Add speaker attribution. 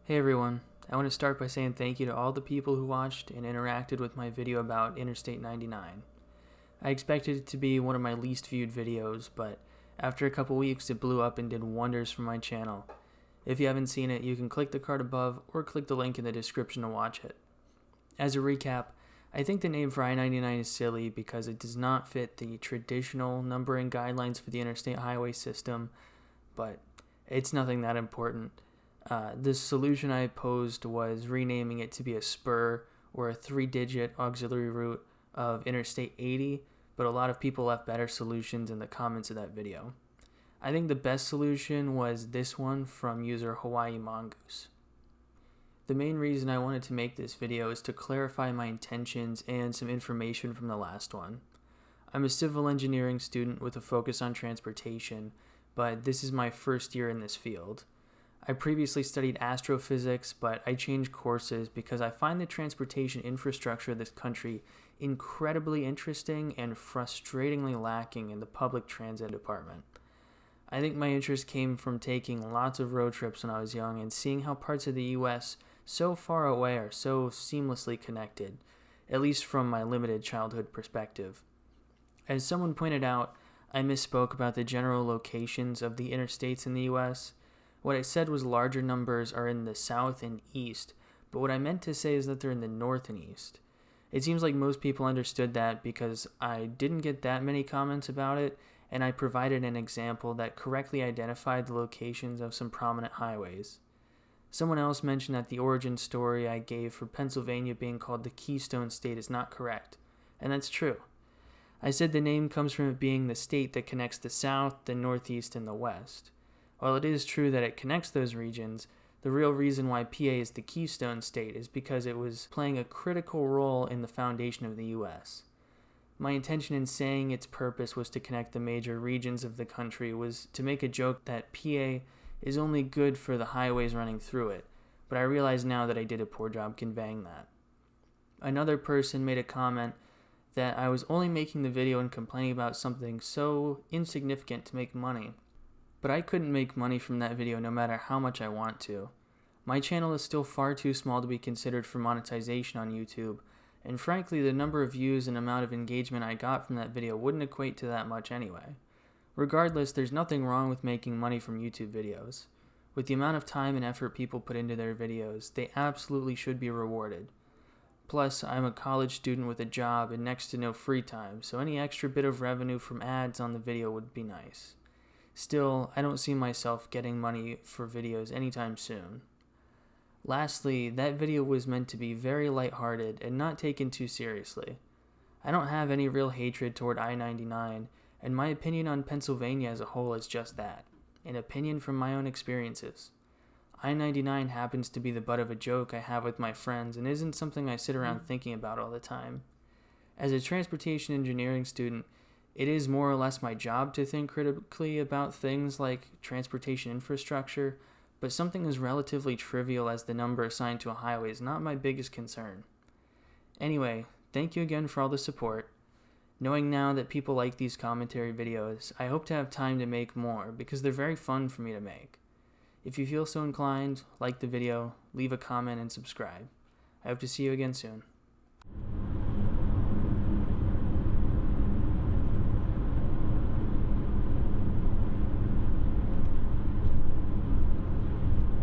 Speaker 1: Hey everyone, I want to start by saying thank you to all the people who watched and interacted with my video about Interstate 99. I expected it to be one of my least viewed videos, but after a couple weeks it blew up and did wonders for my channel. If you haven't seen it, you can click the card above or click the link in the description to watch it. As a recap, I think the name for I-99 is silly because it does not fit the traditional numbering guidelines for the interstate highway system, but it's nothing that important. The solution I posed was renaming it to be a spur or a 3-digit auxiliary route of Interstate 80, but a lot of people left better solutions in the comments of that video. I think the best solution was this one from user Hawaii Mongoose. The main reason I wanted to make this video is to clarify my intentions and some information from the last one. I'm a civil engineering student with a focus on transportation, but this is my first year in this field. I previously studied astrophysics, but I changed courses because I find the transportation infrastructure of this country incredibly interesting and frustratingly lacking in the public transit department. I think my interest came from taking lots of road trips when I was young and seeing how parts of the US so far away are so seamlessly connected, at least from my limited childhood perspective. As someone pointed out, I misspoke about the general locations of the interstates in the US. What I said was larger numbers are in the south and east, but what I meant to say is that they're in the north and east. It seems like most people understood that because I didn't get that many comments about it, and I provided an example that correctly identified the locations of some prominent highways. Someone else mentioned that the origin story I gave for Pennsylvania being called the Keystone State is not correct, and that's true. I said the name comes from it being the state that connects the south, the northeast, and the west. While it is true that it connects those regions, the real reason why PA is the Keystone State is because it was playing a critical role in the foundation of the US. My intention in saying its purpose was to connect the major regions of the country was to make a joke that PA is only good for the highways running through it, but I realize now that I did a poor job conveying that. Another person made a comment that I was only making the video and complaining about something so insignificant to make money. But I couldn't make money from that video no matter how much I want to. My channel is still far too small to be considered for monetization on YouTube, and frankly the number of views and amount of engagement I got from that video wouldn't equate to that much anyway. Regardless, there's nothing wrong with making money from YouTube videos. With the amount of time and effort people put into their videos, they absolutely should be rewarded. Plus, I'm a college student with a job and next to no free time, so any extra bit of revenue from ads on the video would be nice. Still, I don't see myself getting money for videos anytime soon. Lastly, that video was meant to be very lighthearted and not taken too seriously. I don't have any real hatred toward I-99, and my opinion on Pennsylvania as a whole is just that, an opinion from my own experiences. I-99 happens to be the butt of a joke I have with my friends and isn't something I sit around thinking about all the time. As a transportation engineering student, it is more or less my job to think critically about things like transportation infrastructure, but something as relatively trivial as the number assigned to a highway is not my biggest concern. Anyway, thank you again for all the support. Knowing now that people like these commentary videos, I hope to have time to make more because they're very fun for me to make. If you feel so inclined, like the video, leave a comment and subscribe. I hope to see you again soon.